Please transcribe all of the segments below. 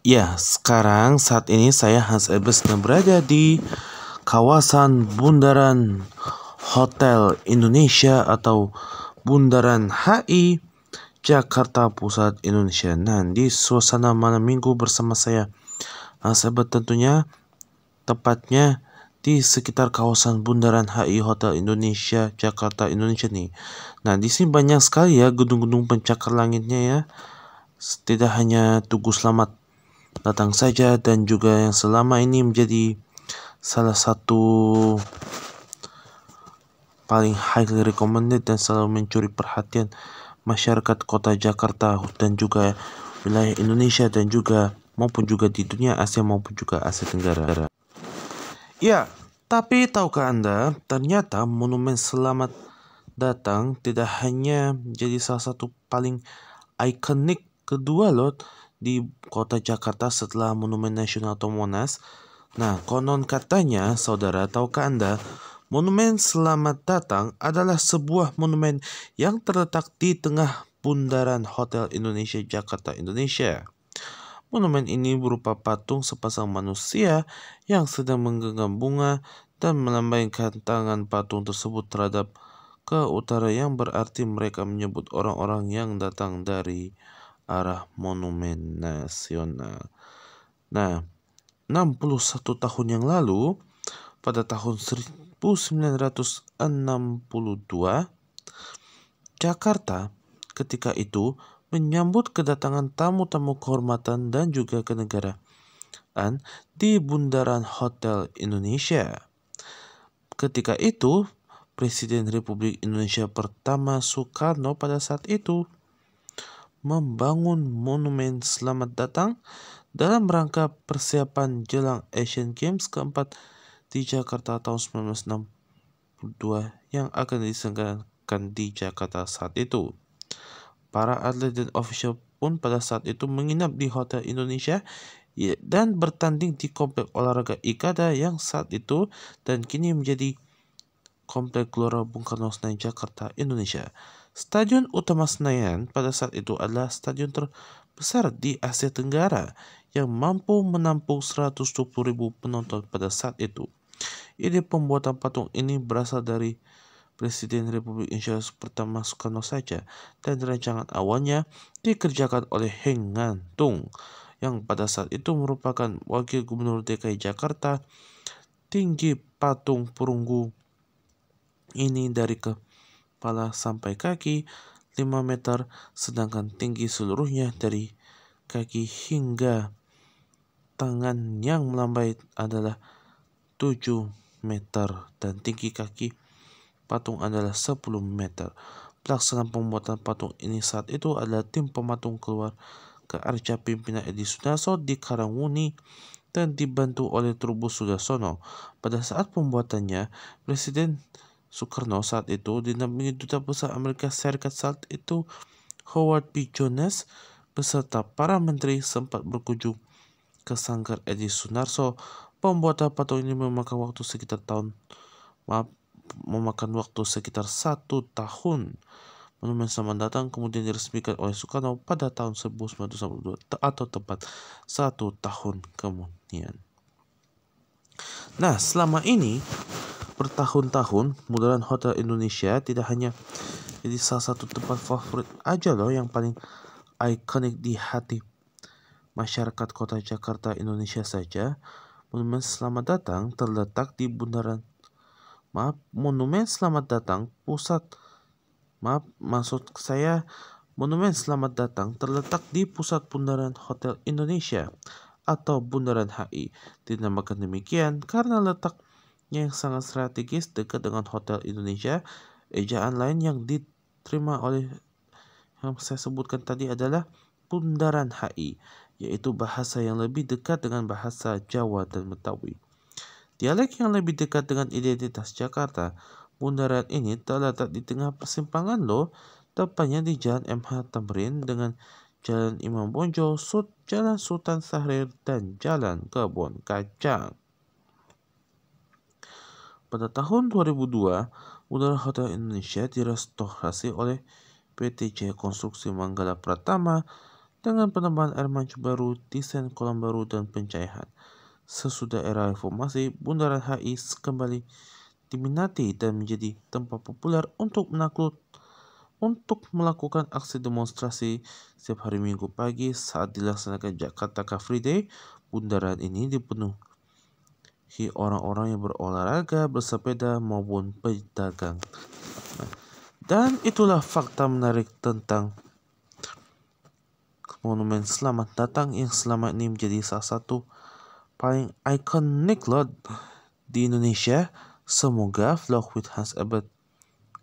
Ya, sekarang saat ini saya Hans Ebes berada di kawasan Bundaran Hotel Indonesia atau Bundaran HI Jakarta Pusat Indonesia. Nah, di suasana malam minggu bersama saya Hans Ebes tentunya, tepatnya di sekitar kawasan Bundaran HI Hotel Indonesia Jakarta Indonesia nih. Nah, di sini banyak sekali ya gedung-gedung pencakar langitnya ya. Tidak hanya Tugu Selamat datang saja, dan juga yang selama ini menjadi salah satu paling highly recommended dan selalu mencuri perhatian masyarakat kota Jakarta dan juga wilayah Indonesia dan juga maupun juga di dunia Asia maupun juga Asia Tenggara. Ya, tapi tahukah Anda, ternyata Monumen Selamat Datang tidak hanya menjadi salah satu paling ikonik kedua loh di kota Jakarta setelah Monumen Nasional atau Monas. Nah, konon katanya, saudara, tahukah Anda, Monumen Selamat Datang adalah sebuah monumen yang terletak di tengah Bundaran Hotel Indonesia Jakarta Indonesia. Monumen ini berupa patung sepasang manusia yang sedang menggenggam bunga dan melambaikan tangan patung tersebut terhadap ke utara, yang berarti mereka menyebut orang-orang yang datang dari arah Monumen Nasional. Nah, 61 tahun yang lalu, pada tahun 1962, Jakarta ketika itu menyambut kedatangan tamu-tamu kehormatan dan juga kenegaraan di Bundaran Hotel Indonesia. Ketika itu, Presiden Republik Indonesia pertama Soekarno pada saat itu membangun Monumen Selamat Datang dalam rangka persiapan jelang Asian Games keempat di Jakarta tahun 1962 yang akan diselenggarakan di Jakarta saat itu. Para atlet dan ofisial pun pada saat itu menginap di Hotel Indonesia dan bertanding di Komplek Olahraga Ikada yang saat itu dan kini menjadi Komplek Gelora Bung Karno Senayan Jakarta Indonesia. Stadion utama Senayan pada saat itu adalah stadion terbesar di Asia Tenggara yang mampu menampung 120.000 penonton pada saat itu. Ide pembuatan patung ini berasal dari Presiden Republik Indonesia pertama Soekarno saja, dan rancangan awalnya dikerjakan oleh Heng Ngantung yang pada saat itu merupakan Wakil Gubernur DKI Jakarta. Tinggi patung perunggu ini dari kepala sampai kaki 5 meter, sedangkan tinggi seluruhnya dari kaki hingga tangan yang melambai adalah 7 meter dan tinggi kaki patung adalah 10 meter. Pelaksanaan pembuatan patung ini saat itu adalah tim pematung keluar ke Arca pimpinan Edi Sudarso di Karangwuni dan dibantu oleh Trubus Sudarsono. Pada saat pembuatannya, Presiden Soekarno saat itu didampingi Duta Besar Amerika Serikat saat itu Howard B. Jones beserta para menteri sempat berkunjung ke sanggar Edi Sudarso. Pembuatan patung ini memakan waktu sekitar 1 tahun. Monumen Selamat Datang kemudian diresmikan oleh Soekarno pada tahun 1992 atau tepat 1 tahun kemudian. Nah, selama ini bertahun-tahun Bundaran Hotel Indonesia tidak hanya jadi salah satu tempat favorit aja loh yang paling ikonik di hati masyarakat kota Jakarta Indonesia saja. Monumen Selamat Datang terletak di Monumen Selamat Datang Monumen Selamat Datang terletak di pusat Bundaran Hotel Indonesia atau Bundaran HI. Dinamakan demikian karena letaknya yang sangat strategis dekat dengan Hotel Indonesia. Ejaan lain yang diterima oleh yang saya sebutkan tadi adalah Bundaran HI, yaitu bahasa yang lebih dekat dengan bahasa Jawa dan Betawi. Dialek yang lebih dekat dengan identitas Jakarta. Bundaran ini terletak di tengah persimpangan loh, tepatnya di Jalan MH Tamrin dengan Jalan Imam Bonjol, Jalan Sultan Syahrir, dan Jalan Kebon Kacang. Pada tahun 2002, Bundaran Hotel Indonesia direstorasi oleh PT Jaya Konstruksi Manggala Pratama dengan penambahan air mancur baru, desain kolam baru, dan pencahayaan. Sesudah era reformasi, Bundaran HI kembali diminati dan menjadi tempat populer untuk melakukan aksi demonstrasi. Setiap hari Minggu pagi saat dilaksanakan Jakarta Car Free Day, bundaran ini dipenuhi orang-orang yang berolahraga, bersepeda, maupun pedagang. Dan itulah fakta menarik tentang Monumen Selamat Datang yang selama ini menjadi salah satu paling ikonik loh di Indonesia. Semoga vlog with Hans Ebert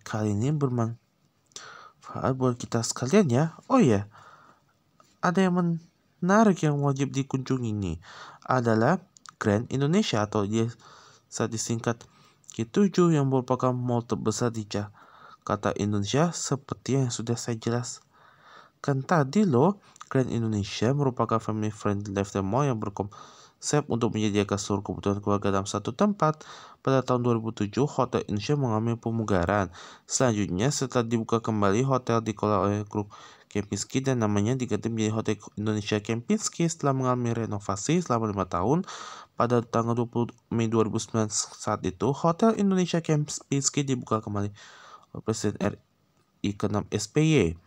kali ini bermanfaat buat kita sekalian ya. Oh ya, ada yang menarik yang wajib dikunjungi nih adalah Grand Indonesia atau biasa disingkat G7 yang merupakan mall terbesar di Jakarta, Indonesia. Seperti yang sudah saya jelaskan tadi loh, Grand Indonesia merupakan family friendly lifestyle mall yang berkonsep untuk menyediakan seluruh kebutuhan keluarga dalam satu tempat. Pada tahun 2007, Hotel Indonesia mengalami pemugaran. Selanjutnya, setelah dibuka kembali, hotel dikelola oleh grup Kempinski dan namanya diganti menjadi Hotel Indonesia Kempinski setelah mengalami renovasi selama 5 tahun. Pada tanggal 20 Mei 2009 saat itu, Hotel Indonesia Kempinski dibuka kembali oleh Presiden RI ke-6 SBY.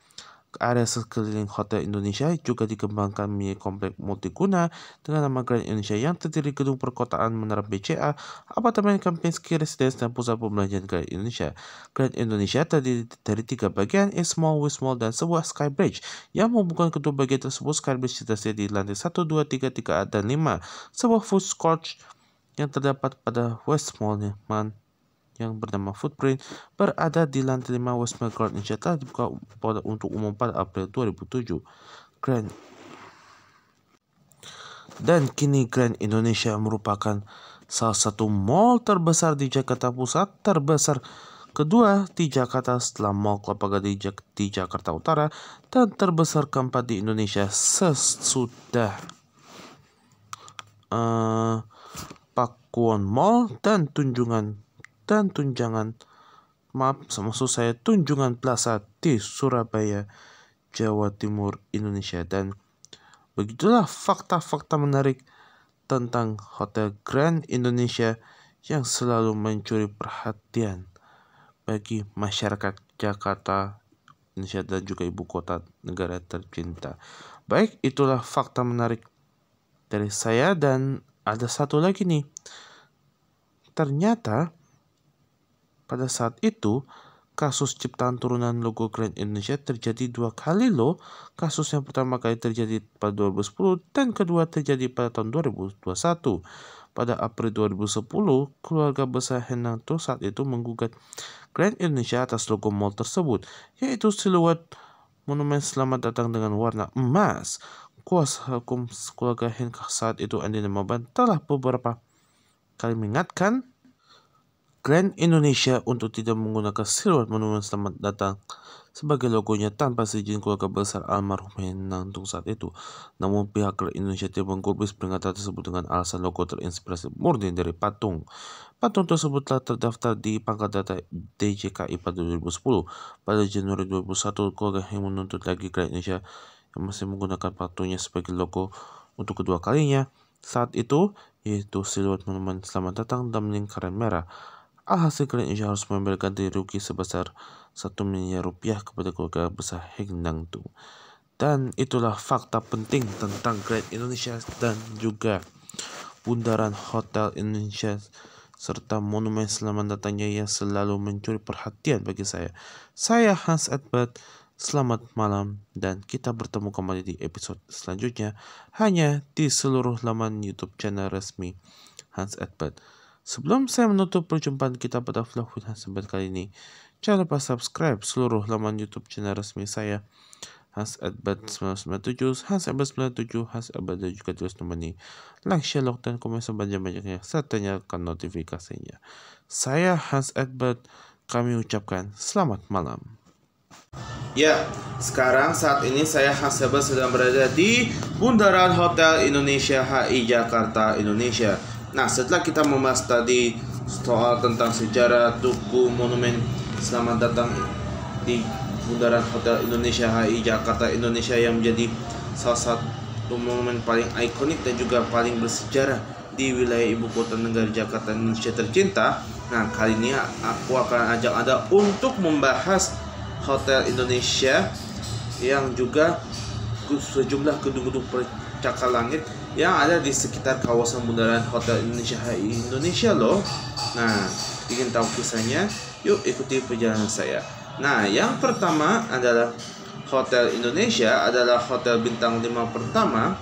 Area sekeliling Hotel Indonesia juga dikembangkan menjadi komplek multiguna dengan nama Grand Indonesia yang terdiri gedung perkotaan, menara BCA, apartemen Kempinski Residence, dan pusat perbelanjaan Grand Indonesia. Grand Indonesia terdiri dari 3 bagian, East Mall, West Mall, dan sebuah Skybridge. Yang menghubungkan kedua bagian tersebut, Skybridge tersedia di lantai 1, 2, 3, 3A, dan 5. Sebuah food court yang terdapat pada West Mall yang bernama Footprint berada di lantai 5 West Mall. Grand Indonesia telah dibuka untuk umum pada April 2007. Dan kini Grand Indonesia merupakan salah satu mall terbesar di Jakarta Pusat, terbesar kedua di Jakarta setelah Mall Kelapa Gading di Jakarta Utara, dan terbesar keempat di Indonesia sesudah Pakuwon Mall dan Tunjungan Plaza di Surabaya, Jawa Timur, Indonesia. Dan begitulah fakta-fakta menarik tentang Hotel Grand Indonesia yang selalu mencuri perhatian bagi masyarakat Jakarta, Indonesia, dan juga ibu kota negara tercinta. Baik, itulah fakta menarik dari saya. Dan ada satu lagi nih, ternyata pada saat itu, kasus ciptaan turunan logo Grand Indonesia terjadi 2 kali loh. Kasus yang pertama kali terjadi pada 2010 dan kedua terjadi pada tahun 2021. Pada April 2010, keluarga besar Henanto saat itu menggugat Grand Indonesia atas logo mall tersebut, yaitu siluet Monumen Selamat Datang dengan warna emas. Kuasa hukum keluarga Hen saat itu, Andi Namaban, telah beberapa kali mengingatkan Grand Indonesia untuk tidak menggunakan siluet Monumen Selamat Datang sebagai logonya tanpa seizin keluarga besar almarhum Henantung saat itu. Namun pihak Grand Indonesia tidak menggubris peringatan tersebut dengan alasan logo terinspirasi murni dari patung. Patung tersebut telah terdaftar di pangkat data DJKI pada 2010. Pada Januari 2021, keluarga Hen menuntut lagi Grand Indonesia yang masih menggunakan patungnya sebagai logo untuk kedua kalinya saat itu, yaitu siluet Monumen Selamat Datang dan lingkaran merah. Alhasil Grand Indonesia harus membayar ganti rugi sebesar 1 miliar rupiah kepada keluarga besar Henantung. Dan itulah fakta penting tentang Grand Indonesia dan juga bundaran Hotel Indonesia serta Monumen Selamat Datangnya yang selalu mencuri perhatian bagi saya. Saya Hans Edbert, selamat malam, dan kita bertemu kembali di episode selanjutnya hanya di seluruh laman YouTube channel resmi Hans Edbert. Sebelum saya menutup perjumpaan kita pada vlog with Hans Edbert kali ini, jangan lupa subscribe seluruh laman YouTube channel resmi saya, Hans Edbert 997, Hans Edbert 97, Hans Edbert, dan juga terus nemani like, share, dan komen sebanyak-banyaknya serta nyalakan notifikasinya. Saya Hans Edbert, kami ucapkan selamat malam. Ya, sekarang saat ini saya Hans Edbert sedang berada di Bundaran Hotel Indonesia HI Jakarta, Indonesia. Nah, setelah kita membahas tadi soal tentang sejarah tugu Monumen Selamat Datang di Bundaran Hotel Indonesia HI Jakarta, Indonesia yang menjadi salah satu monumen paling ikonik dan juga paling bersejarah di wilayah ibu kota negara Jakarta Indonesia tercinta. Nah, kali ini aku akan ajak Anda untuk membahas Hotel Indonesia yang juga sejumlah gedung-gedung pencakar langit yang ada di sekitar kawasan bundaran Hotel Indonesia loh. Nah, ingin tahu kisahnya? Yuk ikuti perjalanan saya. Nah, yang pertama adalah Hotel Indonesia adalah hotel bintang 5 pertama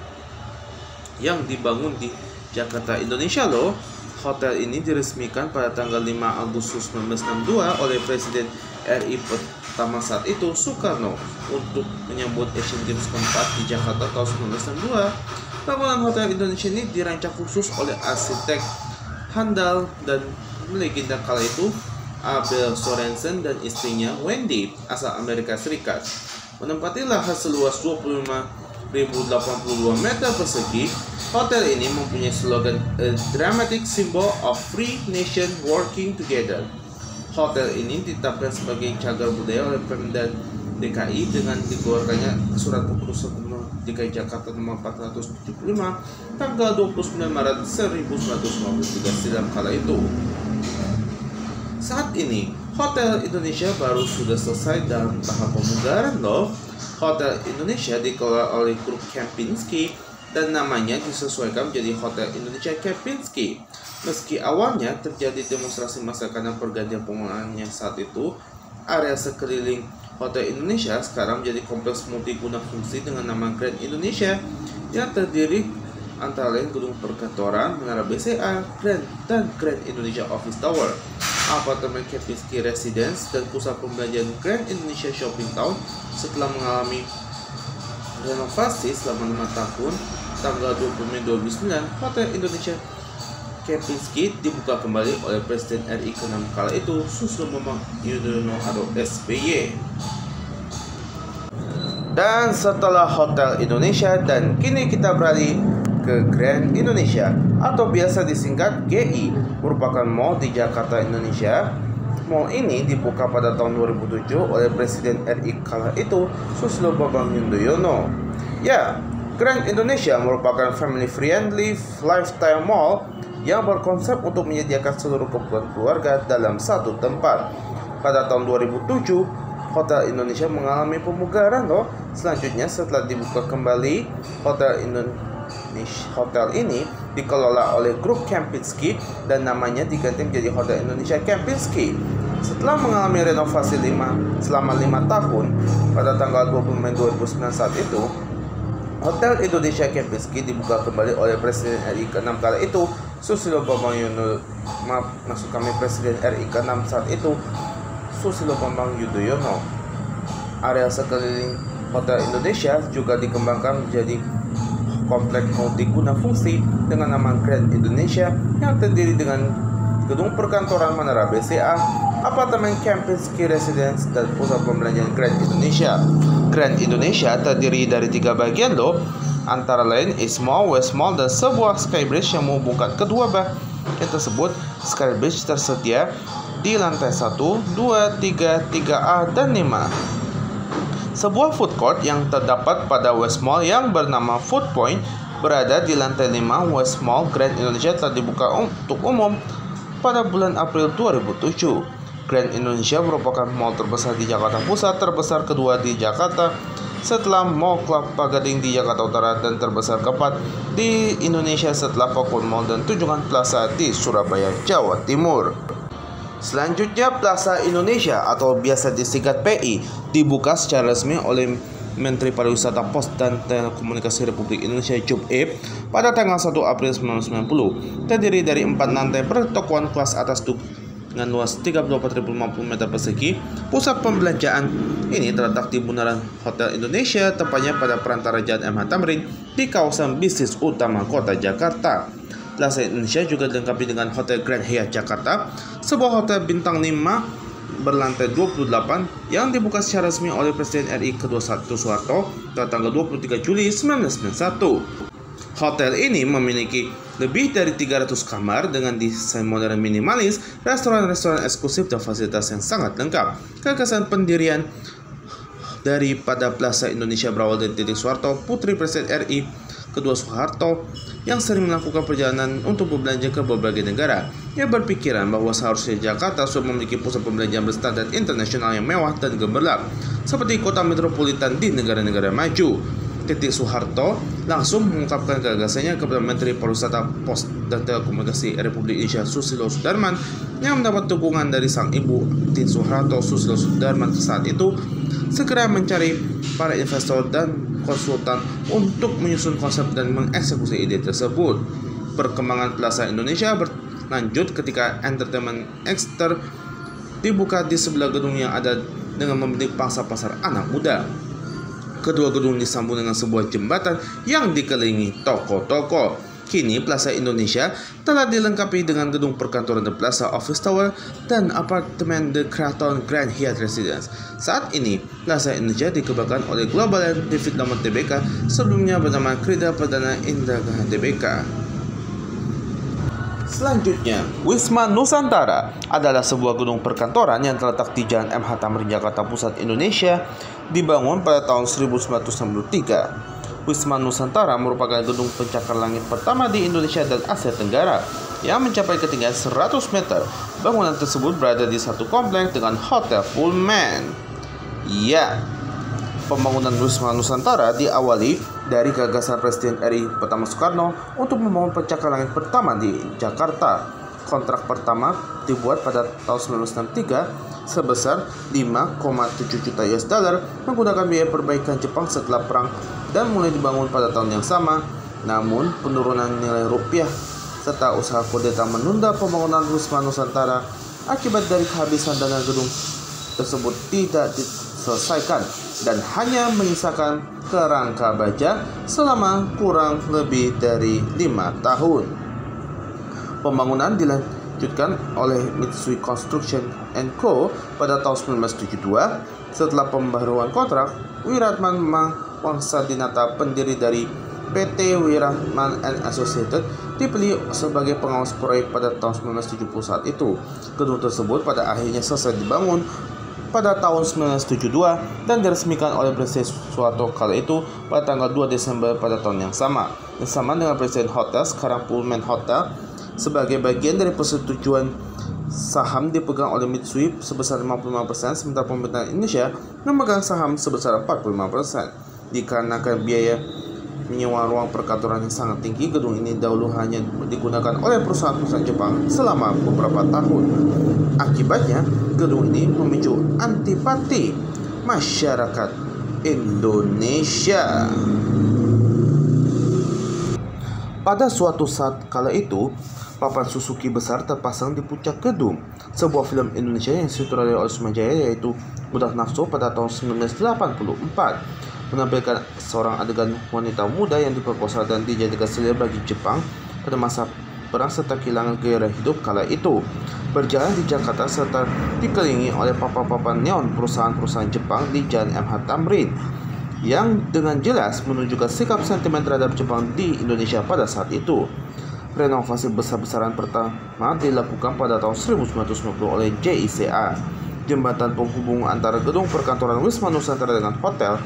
yang dibangun di Jakarta, Indonesia loh. Hotel ini diresmikan pada tanggal 5 Agustus 1962 oleh Presiden RI pertama saat itu, Soekarno, untuk menyambut Asian Games keempat di Jakarta tahun 1962. Bangunan Hotel Indonesia ini dirancang khusus oleh arsitek handal dan legenda kala itu, Abel Sorensen dan istrinya Wendy, asal Amerika Serikat. Menempati lahan seluas 25.082 meter persegi, hotel ini mempunyai slogan A Dramatic Symbol of Free Nation Working Together. Hotel ini ditetapkan sebagai cagar budaya oleh Pemda DKI dengan dikeluarkannya Surat Keputusan Gubernur DKI Jakarta nomor 475 tanggal 29 Maret 1953 silam kala itu. Saat ini, Hotel Indonesia baru sudah selesai dalam tahap pemugaran loh. Hotel Indonesia dikelola oleh grup Kempinski dan namanya disesuaikan menjadi Hotel Indonesia Kempinski. Meski awalnya terjadi demonstrasi massa karena pergantian pengelolaannya saat itu, area sekeliling Hotel Indonesia sekarang menjadi kompleks multiguna fungsi dengan nama Grand Indonesia yang terdiri antara lain gedung perkantoran, menara BCA, dan Grand Indonesia Office Tower, apartemen Kempinski Residence, dan pusat pembelanjaan Grand Indonesia Shopping Town. Setelah mengalami renovasi selama 5 tahun, tanggal 20 Mei 2009, Hotel Indonesia Kempinski dibuka kembali oleh Presiden RI ke-6 kala itu, Susilo Bambang Yudhoyono atau SBY. Dan setelah Hotel Indonesia, dan kini kita beralih ke Grand Indonesia atau biasa disingkat GI, merupakan mall di Jakarta, Indonesia. Mall ini dibuka pada tahun 2007 oleh Presiden RI kala itu, Susilo Bambang Yudhoyono. Ya, Grand Indonesia merupakan family friendly lifestyle mall yang berkonsep untuk menyediakan seluruh kebutuhan keluarga dalam satu tempat. Pada tahun 2007, Hotel Indonesia mengalami pemugaran loh. Selanjutnya, setelah dibuka kembali, Hotel ini dikelola oleh grup Kempinski dan namanya diganti menjadi Hotel Indonesia Kempinski. Setelah mengalami renovasi selama 5 tahun, pada tanggal 20 Mei 2009 saat itu, Hotel Indonesia Kempinski dibuka kembali oleh Presiden RI ke-6 kala itu, Susilo Bambang Presiden RI ke-6 saat itu, Susilo Bambang Yudhoyono. Area sekeliling Hotel Indonesia juga dikembangkan menjadi kompleks multiguna fungsi dengan nama Grand Indonesia yang terdiri dengan gedung perkantoran, menara BCA, apartemen Kempinski Residence, dan pusat pembelanjaan Grand Indonesia. Grand Indonesia terdiri dari 3 bagian loh, antara lain East Mall, West Mall, dan sebuah skybridge yang menghubungkan kedua bagian tersebut. Skybridge tersedia di lantai 1, 2, 3, 3A, dan 5. Sebuah food court yang terdapat pada West Mall yang bernama Food Point berada di lantai 5 West Mall. Grand Indonesia telah dibuka untuk umum pada bulan April 2007. Grand Indonesia merupakan mall terbesar di Jakarta Pusat, terbesar kedua di Jakarta setelah Mall Kelapa Gading di Jakarta Utara, dan terbesar keempat di Indonesia setelah Fakun Mall dan Tunjungan Plaza di Surabaya, Jawa Timur. Selanjutnya, Plaza Indonesia atau biasa disingkat PI dibuka secara resmi oleh Menteri Pariwisata, Pos dan Telekomunikasi Republik Indonesia Job Ep pada tanggal 1 April 1990. Terdiri dari 4 lantai pertokoan kelas atas dengan luas 34.050 meter persegi. Pusat pembelanjaan ini terletak di bundaran Hotel Indonesia, tepatnya pada perantara Jalan MH Tamrin di kawasan bisnis utama kota Jakarta. Plaza Indonesia juga dilengkapi dengan Hotel Grand Hyatt Jakarta, sebuah hotel bintang 5 berlantai 28 yang dibuka secara resmi oleh Presiden RI ke-21 Soeharto pada tanggal 23 Juli 1991. Hotel ini memiliki lebih dari 300 kamar dengan desain modern minimalis, restoran-restoran eksklusif, dan fasilitas yang sangat lengkap. Gagasan pendirian daripada Plaza Indonesia berawal dari titik Soeharto, putri Presiden RI kedua Soeharto, yang sering melakukan perjalanan untuk berbelanja ke berbagai negara. Ia berpikiran bahwa seharusnya Jakarta sudah memiliki pusat pembelanjaan berstandar internasional yang mewah dan gemerlap, seperti kota metropolitan di negara-negara maju. Titik Soeharto langsung mengungkapkan gagasannya kepada Menteri Pariwisata, Pos dan Telekomunikasi Republik Indonesia Susilo Sudarman, yang mendapat dukungan dari sang ibu Tin Soeharto. Susilo Sudarman saat itu segera mencari para investor dan konsultan untuk menyusun konsep dan mengeksekusi ide tersebut. Perkembangan Plaza Indonesia berlanjut ketika Entertainment Exter dibuka di sebelah gedung yang ada dengan membentuk pangsa pasar anak muda. Kedua gedung disambung dengan sebuah jembatan yang dikelilingi toko-toko. Kini Plaza Indonesia telah dilengkapi dengan gedung perkantoran The Plaza Office Tower dan apartemen The Kraton Grand Hyatt Residence. Saat ini, Plaza Indonesia dikembangkan oleh Global David Lamont Tbk, sebelumnya bernama Krida Perdana Indragana Tbk. Selanjutnya, Wisma Nusantara adalah sebuah gedung perkantoran yang terletak di Jalan MH Tamrin, Jakarta Pusat, Indonesia, dibangun pada tahun 1963. Wisma Nusantara merupakan gedung pencakar langit pertama di Indonesia dan Asia Tenggara yang mencapai ketinggian 100 meter. Bangunan tersebut berada di satu kompleks dengan Hotel Pullman. Ya, pembangunan Wisma Nusantara diawali dari gagasan Presiden RI pertama Soekarno untuk membangun pencakar langit pertama di Jakarta. Kontrak pertama dibuat pada tahun 1963 sebesar 5,7 juta US dollar menggunakan biaya perbaikan Jepang setelah perang dan mulai dibangun pada tahun yang sama. Namun penurunan nilai rupiah serta usaha kudeta menunda pembangunan Wisma Nusantara akibat dari kehabisan dana gedung tersebut tidak diselesaikan dan hanya menyisakan kerangka baja selama kurang lebih dari 5 tahun. Pembangunan dilanjutkan oleh Mitsui Construction & Co. pada tahun 1972. Setelah pembaharuan kontrak, Wiratman Wangsadinata, pendiri dari PT Wiratman & Associated, dipilih sebagai pengawas proyek pada tahun 1970 saat itu. Gedung tersebut pada akhirnya selesai dibangun pada tahun 1972 dan diresmikan oleh Presiden Soeharto kala itu pada tanggal 2 Desember pada tahun yang sama. Bersama dengan Presiden Hotel, sekarang Pullman Hotel, sebagai bagian dari persetujuan saham dipegang oleh Mitsui sebesar 55%, sementara pemerintah Indonesia memegang saham sebesar 45%. Dikarenakan biaya menyewa ruang perkantoran yang sangat tinggi, gedung ini dahulu hanya digunakan oleh perusahaan-perusahaan Jepang selama beberapa tahun. Akibatnya, gedung ini memicu antipati masyarakat Indonesia. Pada suatu saat kala itu, papan Suzuki besar terpasang di puncak gedung. Sebuah film Indonesia yang disutradarai oleh Sumajaya, yaitu Budak Nafsu, pada tahun 1984 menampilkan seorang adegan wanita muda yang diperkosa dan dijadikan selir bagi Jepang pada masa perang serta kehilangan gairah hidup kala itu. Berjalan di Jakarta serta dikelilingi oleh papan-papan neon perusahaan-perusahaan Jepang di Jalan MH Tamrin yang dengan jelas menunjukkan sikap sentimen terhadap Jepang di Indonesia pada saat itu. Renovasi besar-besaran pertama dilakukan pada tahun 1990 oleh JICA. Jembatan penghubung antara gedung perkantoran Wisma Nusantara dengan hotel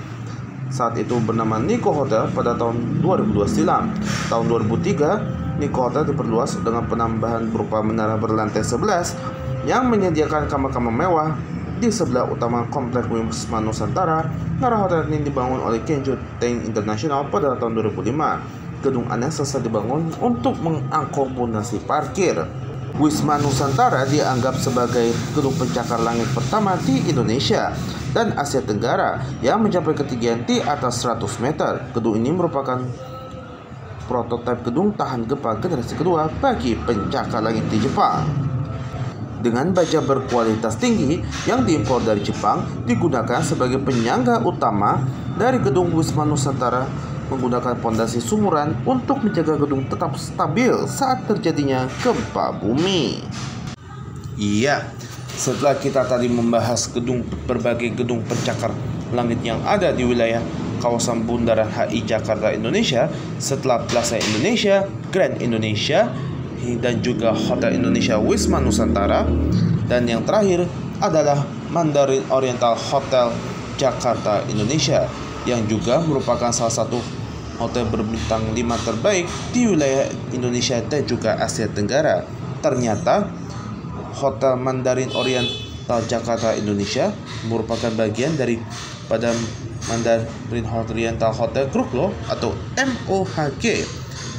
saat itu bernama Nikko Hotel pada tahun 2002 silam. Tahun 2003, Nikko Hotel diperluas dengan penambahan berupa menara berlantai 11 yang menyediakan kamar-kamar mewah di sebelah utama kompleks Wisma Nusantara. Menara hotel ini dibangun oleh Kenjo Tank International pada tahun 2005. Gedung aneks selesai dibangun untuk mengakomodasi parkir. Wisma Nusantara dianggap sebagai gedung pencakar langit pertama di Indonesia dan Asia Tenggara yang mencapai ketinggian di atas 100 meter. Gedung ini merupakan prototipe gedung tahan gempa generasi kedua bagi pencakar langit di Jepang. Dengan baja berkualitas tinggi yang diimpor dari Jepang, digunakan sebagai penyangga utama dari gedung Wisma Nusantara, menggunakan pondasi sumuran untuk menjaga gedung tetap stabil saat terjadinya gempa bumi. Iya, setelah kita tadi membahas berbagai gedung pencakar langit yang ada di wilayah kawasan Bundaran HI Jakarta Indonesia, setelah Plaza Indonesia, Grand Indonesia, dan juga Hotel Indonesia Wisma Nusantara, dan yang terakhir adalah Mandarin Oriental Hotel Jakarta, Indonesia, yang juga merupakan salah satu hotel berbintang 5 terbaik di wilayah Indonesia dan juga Asia Tenggara. Ternyata Hotel Mandarin Oriental Jakarta, Indonesia merupakan bagian daripada Mandarin Oriental Hotel Group loh, atau MOHG.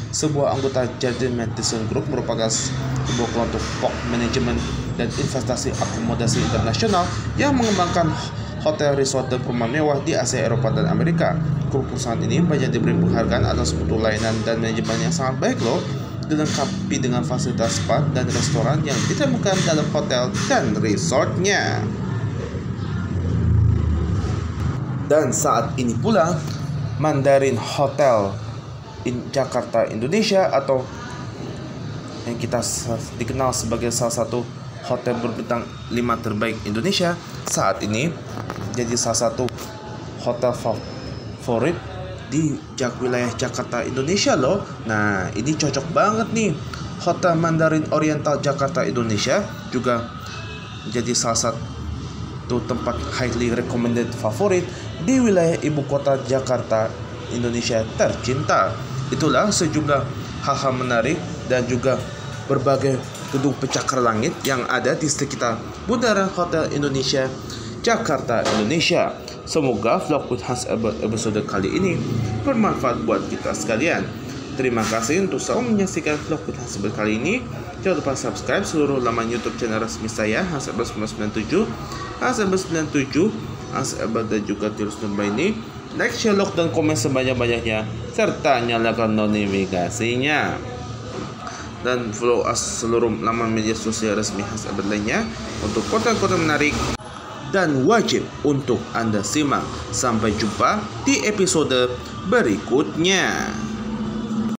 Sebuah anggota Jardine Matheson Group merupakan sebuah kelompok manajemen dan investasi akomodasi internasional yang mengembangkan hotel, resort, dan perumahan mewah di Asia, Eropa, dan Amerika. Grup perusahaan ini banyak diberi penghargaan atas mutu layanan dan manajemen yang sangat baik loh, dilengkapi dengan fasilitas spa dan restoran yang ditemukan dalam hotel dan resortnya. Dan saat ini pula Mandarin Hotel Jakarta, Indonesia, atau yang kita dikenal sebagai salah satu hotel berbintang 5 terbaik Indonesia, saat ini jadi salah satu hotel favorit di wilayah Jakarta, Indonesia loh. Nah, ini cocok banget nih. Hotel Mandarin Oriental Jakarta, Indonesia juga menjadi salah satu tempat highly recommended favorit di wilayah ibu kota Jakarta, Indonesia tercinta. Itulah sejumlah hal-hal menarik dan juga berbagai gedung pencakar langit yang ada di sekitar Bundaran Hotel Indonesia, Jakarta, Indonesia. Semoga vlog with Hans Albert episode kali ini bermanfaat buat kita sekalian. Terima kasih untuk selalu menyaksikan vlog with Hans Albert kali ini. Jangan lupa subscribe seluruh laman YouTube channel resmi saya, Hans Albert 997, Hans Albert 97, Hans Albert, dan juga Tirus Nurba ini. Like, share, dan komen sebanyak-banyaknya, serta nyalakan notifikasinya. Dan follow us seluruh laman media sosial resmi Hans Albert lainnya untuk konten-konten menarik dan wajib untuk Anda simak. Sampai jumpa di episode berikutnya.